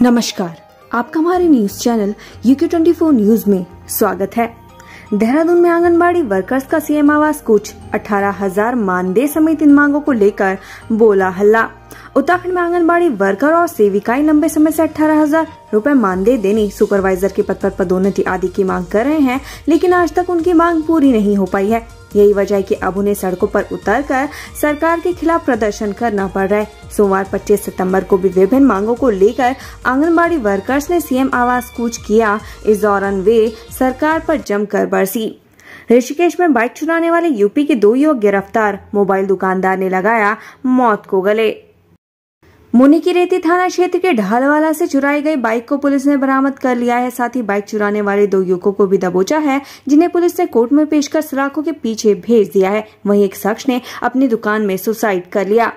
नमस्कार, आपका हमारे न्यूज चैनल UQ24 न्यूज में स्वागत है। देहरादून में आंगनबाड़ी वर्कर्स का सीएम आवास कुछ 18,000 मानदेय समेत इन मांगों को लेकर बोला हल्ला। उत्तराखंड में आंगनबाड़ी वर्कर और सेविकाएं लंबे समय से 18,000 रुपए मानदेय देने, सुपरवाइजर के पद पर पदोन्नति आदि की मांग कर रहे हैं, लेकिन आज तक उनकी मांग पूरी नहीं हो पाई है। यही वजह है कि अब उन्हें सड़कों पर उतरकर सरकार के खिलाफ प्रदर्शन करना पड़ रहा है। सोमवार 25 सितंबर को भी विभिन्न मांगों को लेकर आंगनबाड़ी वर्कर्स ने सीएम आवास कूच किया। इस दौरान वे सरकार पर जमकर बरसी। ऋषिकेश में बाइक चुराने वाले यूपी के 2 युवक गिरफ्तार, मोबाइल दुकानदार ने लगाया मौत को गले। मुनिकीरेती थाना क्षेत्र के ढालवाला से चुराई गई बाइक को पुलिस ने बरामद कर लिया है। साथ ही बाइक चुराने वाले 2 युवकों को भी दबोचा है, जिन्हें पुलिस ने कोर्ट में पेश कर सलाखों के पीछे भेज दिया है। वहीं एक शख्स ने अपनी दुकान में सुसाइड कर लिया।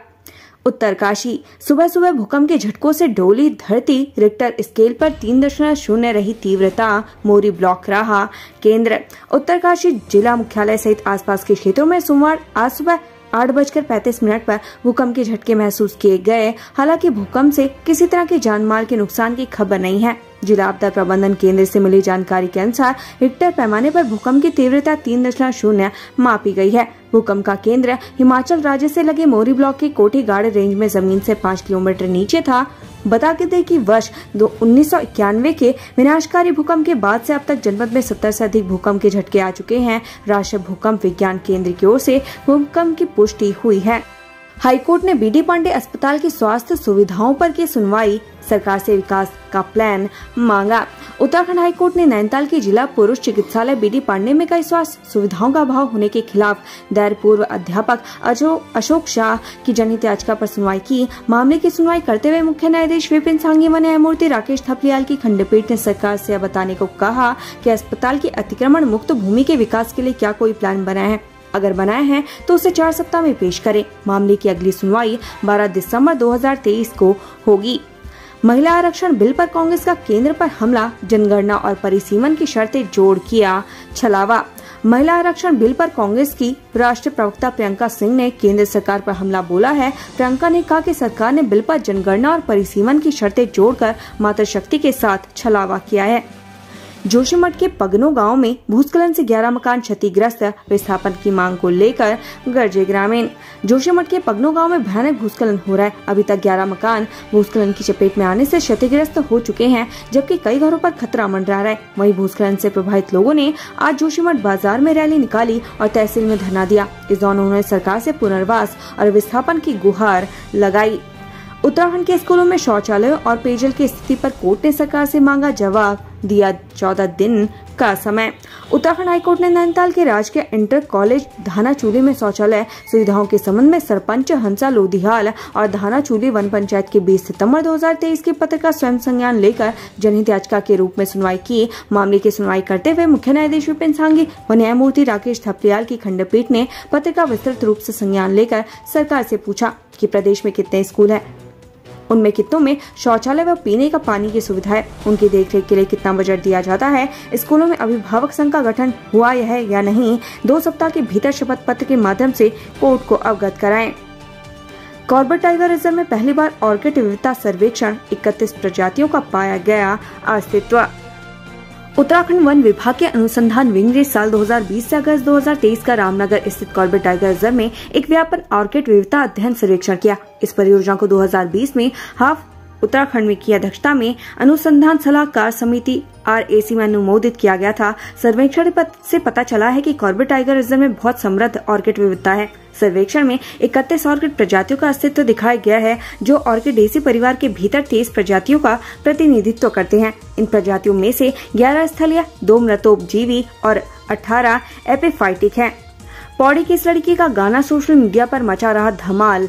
उत्तरकाशी, सुबह सुबह भूकंप के झटकों से डोली धरती, रिक्टर स्केल पर 3.0 रही तीव्रता, मोरी ब्लॉक रहा केंद्र। उत्तरकाशी जिला मुख्यालय सहित आसपास के क्षेत्रों में सोमवार आज सुबह 8:35 पर भूकंप के झटके महसूस किए गए। हालांकि भूकंप से किसी तरह के जानमाल के नुकसान की खबर नहीं है। जिला आपदा प्रबंधन केंद्र से मिली जानकारी के अनुसार रिक्टर पैमाने पर भूकंप की तीव्रता 3.0 मापी गई है। भूकंप का केंद्र हिमाचल राज्य से लगे मोरी ब्लॉक के कोठीगाड़ रेंज में जमीन से 5 किलोमीटर नीचे था। बता दें कि वर्ष 1991 के विनाशकारी भूकंप के बाद से अब तक जनपद में 70 से अधिक भूकंप के झटके आ चुके हैं। राष्ट्रीय भूकंप विज्ञान केंद्र की ओर से भूकंप की पुष्टि हुई है। हाईकोर्ट ने BD पांडे अस्पताल की स्वास्थ्य सुविधाओं पर की सुनवाई, सरकार से विकास का प्लान मांगा। उत्तराखंड हाईकोर्ट ने नैनीताल के जिला पुरुष चिकित्सालय BD पांडे में कई स्वास्थ्य सुविधाओं का अभाव होने के खिलाफ दायर पूर्व अध्यापक अशोक शाह की जनहित याचिका पर सुनवाई की। मामले की सुनवाई करते हुए मुख्य न्यायाधीश विपिन सांघी व न्यायमूर्ति राकेश थपलियाल की खंडपीठ ने सरकार से यह बताने को कहा कि अस्पताल की अतिक्रमण मुक्त भूमि के विकास के लिए क्या कोई प्लान बना है। अगर बनाए हैं तो उसे 4 सप्ताह में पेश करें। मामले की अगली सुनवाई 12 दिसंबर 2023 को होगी। महिला आरक्षण बिल पर कांग्रेस का केंद्र पर हमला, जनगणना और परिसीमन की शर्तें जोड़ किया छलावा। महिला आरक्षण बिल पर कांग्रेस की राष्ट्रीय प्रवक्ता प्रियंका सिंह ने केंद्र सरकार पर हमला बोला है। प्रियंका ने कहा कि सरकार ने बिल पर जनगणना और परिसीमन की शर्तें जोड़कर मातृशक्ति के साथ छलावा किया है। जोशीमठ के पगनो गांव में भूस्खलन से 11 मकान क्षतिग्रस्त, विस्थापन की मांग को लेकर गरजे ग्रामीण। जोशीमठ के पगनो गांव में भयानक भूस्खलन हो रहा है। अभी तक 11 मकान भूस्खलन की चपेट में आने से क्षतिग्रस्त हो चुके हैं, जबकि कई घरों पर खतरा मंडरा रहा है। वहीं भूस्खलन से प्रभावित लोगों ने आज जोशीमठ बाजार में रैली निकाली और तहसील में धरना दिया। इस दौरान उन्होंने सरकार से पुनर्वास और विस्थापन की गुहार लगाई। उत्तराखंड के स्कूलों में शौचालयों और पेयजल की स्थिति पर कोर्ट ने सरकार से मांगा जवाब, दिया 14 दिन का समय। उत्तराखंड हाईकोर्ट ने नैनीताल के राजकीय इंटर कॉलेज धानाचूली में शौचालय सुविधाओं के संबंध में सरपंच हंसा लोधियाल और धानाचूली वन पंचायत के 20 सितंबर 2023 के पत्र का स्वयं संज्ञान लेकर जनहित याचिका के रूप में सुनवाई की। मामले की सुनवाई करते हुए मुख्य न्यायाधीश विपिन सांघी व न्यायमूर्ति राकेश थपलियाल की खंडपीठ ने पत्र का विस्तृत रूप से संज्ञान लेकर सरकार से पूछा कि प्रदेश में कितने स्कूल हैं, उनमें कितनों में शौचालय व पीने का पानी की सुविधा है, उनकी देखरेख के लिए कितना बजट दिया जाता है, स्कूलों में अभिभावक संघ का गठन हुआ है या नहीं, 2 सप्ताह के भीतर शपथ पत्र के माध्यम से कोर्ट को अवगत कराएं। कॉर्बेट टाइगर रिजर्व में पहली बार ऑर्किड विविधता सर्वेक्षण, 31 प्रजातियों का पाया गया अस्तित्व। उत्तराखंड वन विभाग के अनुसंधान विंग ने साल 2020 से अगस्त 2023 का रामनगर स्थित कॉर्बेट टाइगर रिजर्व में एक व्यापक ऑर्किड विविधता अध्ययन सर्वेक्षण किया। इस परियोजना को 2020 में हाफ उत्तराखंड में की अध्यक्षता में अनुसंधान सलाहकार समिति RAC में अनुमोदित किया गया था। सर्वेक्षण से पता चला है कि कॉर्बेट टाइगर रिजर्व में बहुत समृद्ध ऑर्किड विविधता है। सर्वेक्षण में 31 ऑर्किड प्रजातियों का अस्तित्व दिखाया गया है, जो ऑर्किडेसी परिवार के भीतर 23 प्रजातियों का प्रतिनिधित्व करते हैं। इन प्रजातियों में से 11 स्थलीय, 2 मृतोपजीवी और 18 एपिफाइटिक हैं। पौड़ी की इस लड़की का गाना सोशल मीडिया पर मचा रहा धमाल।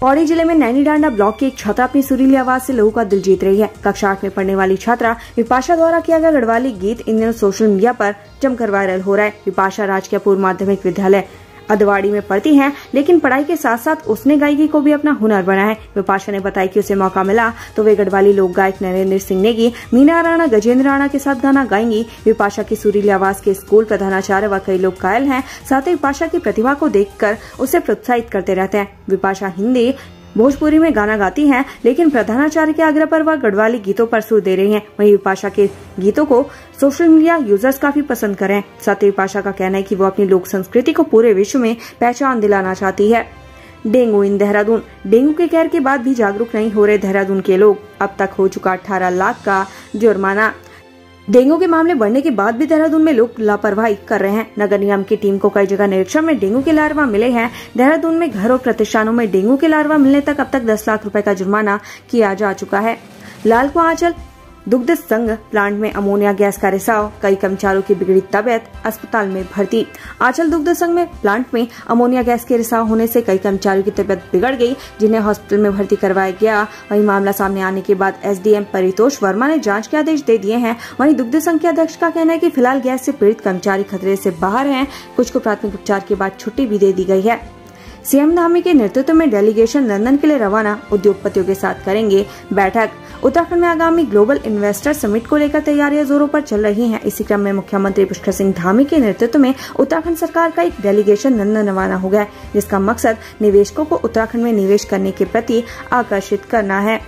पौड़ी जिले में नैनीडांडा ब्लॉक की एक छात्रा अपनी सुरीली आवाज से लोगों का दिल जीत रही है। कक्षा 8 में पढ़ने वाली छात्रा विपाशा द्वारा किया गया गढ़वाली गीत इन दिनों सोशल मीडिया पर जमकर वायरल हो रहा है। विपाशा राजकीय पूर्व माध्यमिक विद्यालय अदवाड़ी में पढ़ती हैं, लेकिन पढ़ाई के साथ साथ उसने गायकी को भी अपना हुनर बनाया है। विपाशा ने बताया कि उसे मौका मिला तो वे गढ़वाली लोक गायक नरेंद्र सिंह नेगी, मीना राणा, गजेंद्र राणा के साथ गाना गाएंगी। विपाशा की सुरीली आवाज के स्कूल प्रधानाचार्य व कई लोग कायल हैं। साथ ही विपाशा की प्रतिभा को देखकर उसे प्रोत्साहित करते रहते हैं। विपाशा हिंदी भोजपुरी में गाना गाती हैं, लेकिन प्रधानाचार्य के आग्रह पर वह गढ़वाली गीतों पर सुर दे रही हैं। वहीं विपाशा के गीतों को सोशल मीडिया यूजर्स काफी पसंद कर रहे हैं। साथ ही विपाशा का कहना है कि वो अपनी लोक संस्कृति को पूरे विश्व में पहचान दिलाना चाहती है। डेंगू इन देहरादून। डेंगू के कहर के बाद भी जागरूक नहीं हो रहे देहरादून के लोग। अब तक हो चुका 18 लाख का जुर्माना। डेंगू के मामले बढ़ने के बाद भी देहरादून में लोग लापरवाही कर रहे हैं। नगर निगम की टीम को कई जगह निरीक्षण में डेंगू के लार्वा मिले हैं। देहरादून में घर और प्रतिष्ठानों में डेंगू के लार्वा मिलने तक अब तक 10 लाख रुपए का जुर्माना किया जा चुका है। लालकुआं आंचल दुग्ध संघ प्लांट में अमोनिया गैस का रिसाव, कई कर्मचारियों की बिगड़ी तबियत, अस्पताल में भर्ती। आंचल दुग्ध संघ में प्लांट में अमोनिया गैस के रिसाव होने से कई कर्मचारियों की तबियत बिगड़ गई, जिन्हें हॉस्पिटल में भर्ती करवाया गया। वहीं मामला सामने आने के बाद एसडीएम परितोष वर्मा ने जांच के आदेश दे दिए हैं। वहीं दुग्ध संघ के अध्यक्ष का कहना है कि फिलहाल गैस से पीड़ित कर्मचारी खतरे से बाहर हैं। कुछ को प्राथमिक उपचार के बाद छुट्टी भी दे दी गई है। सीएम धामी के नेतृत्व में डेलीगेशन लंदन के लिए रवाना, उद्योगपतियों के साथ करेंगे बैठक। उत्तराखंड में आगामी ग्लोबल इन्वेस्टर समिट को लेकर तैयारियां जोरों पर चल रही हैं। इसी क्रम में मुख्यमंत्री पुष्कर सिंह धामी के नेतृत्व में उत्तराखंड सरकार का एक डेलीगेशन लंदन रवाना हो गया, जिसका मकसद निवेशकों को उत्तराखंड में निवेश करने के प्रति आकर्षित करना है।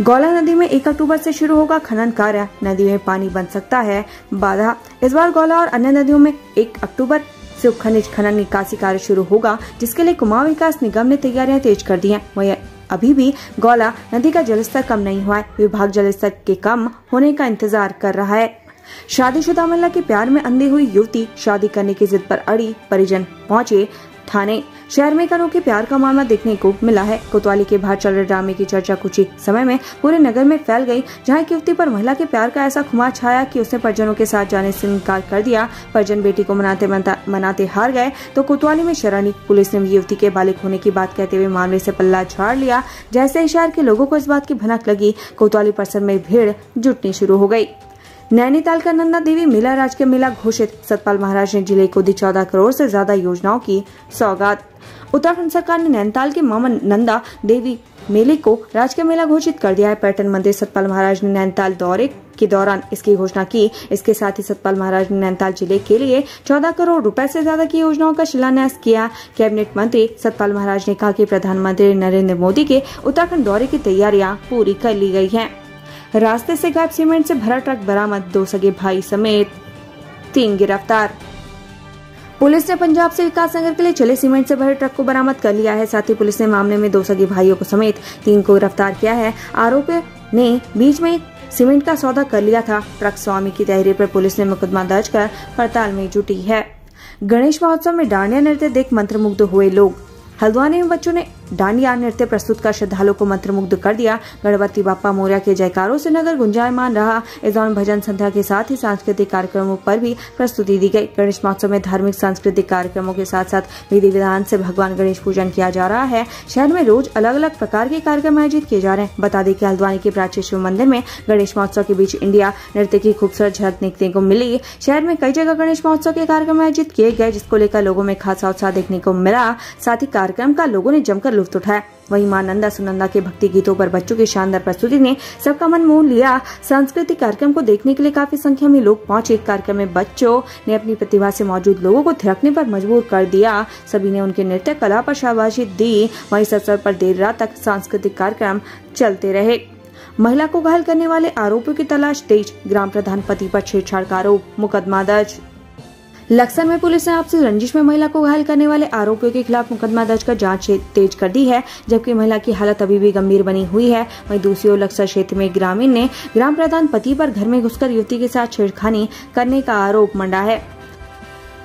गौला नदी में 1 अक्टूबर से शुरू होगा खनन कार्य, नदी में पानी बन सकता है बाधा। इस बार गौला और अन्य नदियों में 1 अक्टूबर से खनिज खनन निकासी कार्य शुरू होगा, जिसके लिए कुमाऊं विकास निगम ने तैयारियां तेज कर दी हैं। वहीं अभी भी गौला नदी का जलस्तर कम नहीं हुआ है। विभाग जलस्तर के कम होने का इंतजार कर रहा है। शादीशुदा महिला के प्यार में अंधी हुई युवती, शादी करने की जिद पर अड़ी, परिजन पहुंचे थाने। शहर में एक अनोखे प्यार का मामला देखने को मिला है। कोतवाली के बाहर चल रहे ड्रामे की चर्चा कुछ ही समय में पूरे नगर में फैल गई, जहां एक युवती पर महिला के प्यार का ऐसा खुमार छाया कि उसने परिजनों के साथ जाने से इनकार कर दिया। परिजन बेटी को मनाते हार गए तो कोतवाली में शरणी। पुलिस ने युवती के बालिग होने की बात कहते हुए मामले से पल्ला झाड़ लिया। जैसे ही शहर के लोगों को इस बात की भनक लगी, कोतवाली परिसर में भीड़ जुटनी शुरू हो गयी। नैनीताल का नंदा देवी मेला राजकीय मेला घोषित, सतपाल महाराज ने जिले को दी 14 करोड़ से ज्यादा योजनाओं की सौगात। उत्तराखंड सरकार ने नैनीताल के मामा नंदा देवी मेले को राजकीय मेला घोषित कर दिया है। पर्यटन मंत्री सतपाल महाराज ने नैनीताल दौरे के दौरान इसकी घोषणा की। इसके साथ ही सतपाल महाराज ने नैनीताल जिले के लिए 14 करोड़ रुपए से ज्यादा की योजनाओं का शिलान्यास किया। कैबिनेट मंत्री सतपाल महाराज ने कहा कि प्रधानमंत्री नरेंद्र मोदी के उत्तराखंड दौरे की तैयारियां पूरी कर ली गई हैं। रास्ते से गायब सीमेंट से भरा ट्रक बरामद, 2 सगे भाई समेत 3 गिरफ्तार। पुलिस ने पंजाब से विकास नगर के लिए चले सीमेंट से भरे ट्रक को बरामद कर लिया है। साथ ही पुलिस ने मामले में 2 सगे भाइयों को समेत 3 को गिरफ्तार किया है। आरोपी ने बीच में सीमेंट का सौदा कर लिया था। ट्रक स्वामी की तहरीर पर पुलिस ने मुकदमा दर्ज कर पड़ताल में जुटी है। गणेश महोत्सव में डांडिया नृत्य देख मंत्रमुग्ध हुए लोग। हल्द्वानी में बच्चों ने डांडिया नृत्य प्रस्तुत कर श्रद्धालुओं को मंत्रमुग्ध कर दिया। गणपति बाप्पा मोरया के जयकारों से नगर गुंजायमान रहा। इस दौरान भजन संध्या के साथ ही सांस्कृतिक कार्यक्रमों पर भी प्रस्तुति दी गई। गणेश महोत्सव में धार्मिक सांस्कृतिक कार्यक्रमों के साथ साथ विधि विधान से भगवान गणेश पूजन किया जा रहा है। शहर में रोज अलग अलग प्रकार के कार्यक्रम आयोजित किए जा रहे हैं। बता दें कि हल्द्वानी के प्राचीन शिव मंदिर में गणेश महोत्सव के बीच इंडिया नृत्य की खूबसूरत झलक देखने को मिली। शहर में कई जगह गणेश महोत्सव के कार्यक्रम आयोजित किए गए, जिसको लेकर लोगों में खासा उत्साह देखने को मिला। साथ ही कार्यक्रम का लोगों ने जमकर लुत्फ उठाया। वहीं मां नंदा सुनंदा के भक्ति गीतों पर बच्चों की शानदार प्रस्तुति ने सबका मन मोह लिया। सांस्कृतिक कार्यक्रम को देखने के लिए काफी संख्या में लोग पहुंचे। कार्यक्रम में बच्चों ने अपनी प्रतिभा से मौजूद लोगों को थिरकने पर मजबूर कर दिया। सभी ने उनके नृत्य कला पर शाबाशी दी। वहीं इस अवसर पर देर रात तक सांस्कृतिक कार्यक्रम चलते रहे। महिला को घायल करने वाले आरोपियों की तलाश तेज, ग्राम प्रधान पति पर छेड़छाड़ का आरोप, मुकदमा दर्ज। लक्सर में पुलिस ने आपसी रंजिश में महिला को घायल करने वाले आरोपियों के खिलाफ मुकदमा दर्ज कर जांच तेज कर दी है, जबकि महिला की हालत अभी भी गंभीर बनी हुई है। वहीं दूसरी ओर लक्सर क्षेत्र में ग्रामीण ने ग्राम प्रधान पति पर घर में घुसकर युवती के साथ छेड़खानी करने का आरोप मंडा है।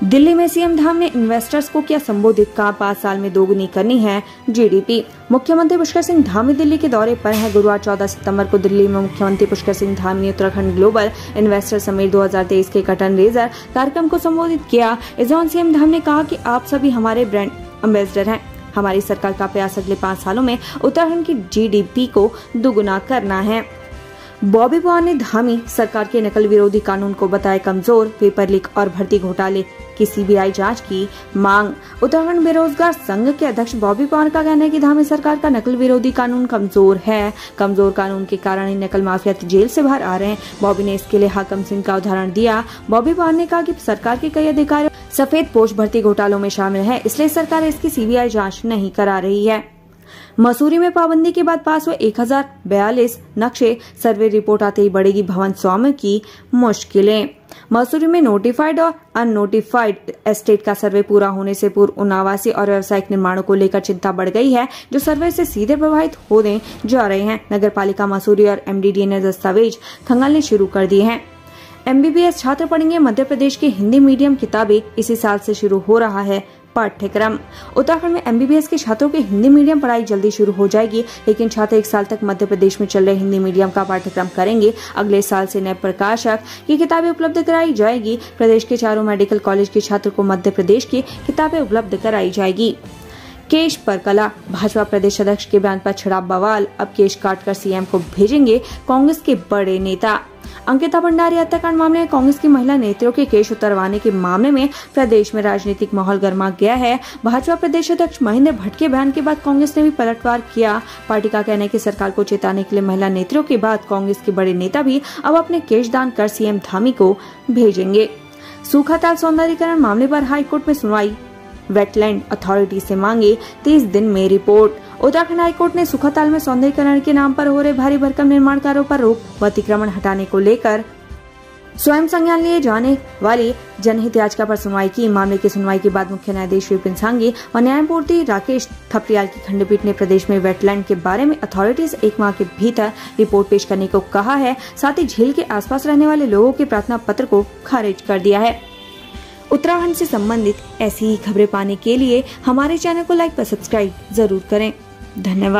दिल्ली में सीएम धाम ने इन्वेस्टर्स को किया संबोधित, कहा 5 साल में दोगुनी करनी है जीडीपी। मुख्यमंत्री पुष्कर सिंह धामी दिल्ली के दौरे पर है। गुरुवार 14 सितंबर को दिल्ली में मुख्यमंत्री पुष्कर सिंह धामी ने उत्तराखंड ग्लोबल इन्वेस्टर समिट 2023 के कर्टन रेजर कार्यक्रम को संबोधित किया। इस दौरान सीएम धाम ने कहा कि आप सभी हमारे ब्रांड एम्बेसडर हैं। हमारी सरकार का प्रयास अगले 5 सालों में उत्तराखंड की जीडीपी को दोगुना करना है। बॉबी पवार ने धामी सरकार के नकल विरोधी कानून को बताया कमजोर, पेपर लीक और भर्ती घोटाले की सीबीआई जांच की मांग। उत्तराखंड बेरोजगार संघ के अध्यक्ष बॉबी पवार का कहना है कि धामी सरकार का नकल विरोधी कानून कमजोर है। कमजोर कानून के कारण ही नकल माफिया जेल से बाहर आ रहे हैं। बॉबी ने इसके लिए हाकम सिंह का उदाहरण दिया। बॉबी पवार ने कहा कि सरकार के कई अधिकारी सफेद पोश भर्ती घोटालों में शामिल है, इसलिए सरकार इसकी सीबीआई जाँच नहीं करा रही है। मसूरी में पाबंदी के बाद पास हुए 1042 नक्शे, सर्वे रिपोर्ट आते ही बढ़ेगी भवन स्वामी की मुश्किलें। मसूरी में नोटिफाइड और अननोटिफाइड एस्टेट का सर्वे पूरा होने से पूर्व उन आवासीय और व्यावसायिक निर्माणों को लेकर चिंता बढ़ गई है जो सर्वे से सीधे प्रभावित होने जा रहे हैं। नगर पालिका मसूरी और MDDA ने दस्तावेज खंगालने शुरू कर दिए हैं। MBBS छात्र पढ़ेंगे मध्य प्रदेश की हिंदी मीडियम किताबें, इसी साल से शुरू हो रहा है पाठ्यक्रम। उत्तराखंड में MBBS के छात्रों की हिंदी मीडियम पढ़ाई जल्दी शुरू हो जाएगी, लेकिन छात्र 1 साल तक मध्य प्रदेश में चल रहे हिंदी मीडियम का पाठ्यक्रम करेंगे। अगले साल से नए प्रकाशक की किताबें उपलब्ध कराई जाएगी। प्रदेश के चारों मेडिकल कॉलेज के छात्रों को मध्य प्रदेश की किताबें उपलब्ध कराई जाएगी। केश पर कला, भाजपा प्रदेश अध्यक्ष के बयान पर छिड़ा बवाल, अब केश काटकर CM को भेजेंगे कांग्रेस के बड़े नेता। अंकिता भंडारी हत्याकांड मामले में कांग्रेस की महिला नेत्रियों के केश उतरवाने के मामले में प्रदेश में राजनीतिक माहौल गर्मा गया है। भाजपा प्रदेश अध्यक्ष महेंद्र भट्ट के बयान के बाद कांग्रेस ने भी पलटवार किया। पार्टी का कहना है कि सरकार को चेताने के लिए महिला नेत्रियों के बाद कांग्रेस के बड़े नेता भी अब अपने केश दान कर CM धामी को भेजेंगे। सूखाताल सौंदर्यीकरण मामले पर हाईकोर्ट में सुनवाई, वेटलैंड अथॉरिटी से मांगे 30 दिन में रिपोर्ट। उत्तराखंड हाईकोर्ट ने सूखाताल में सौंदर्यीकरण के नाम पर हो रहे भारी भरकम निर्माण कार्यों पर रोक व अतिक्रमण हटाने को लेकर स्वयं संज्ञान लिए जाने वाली जनहित याचिका पर सुनवाई की। मामले की सुनवाई के बाद मुख्य न्यायाधीश विपिन सांघी व न्यायमूर्ति राकेश थपलियाल की खंडपीठ ने प्रदेश में वेटलैंड के बारे में अथॉरिटी से 1 माह के भीतर रिपोर्ट पेश करने को कहा है। साथ ही झील के आसपास रहने वाले लोगों के प्रार्थना पत्र को खारिज कर दिया है। उत्तराखंड से संबंधित ऐसी ही खबरें पाने के लिए हमारे चैनल को लाइक व सब्सक्राइब जरूर करें। धन्यवाद।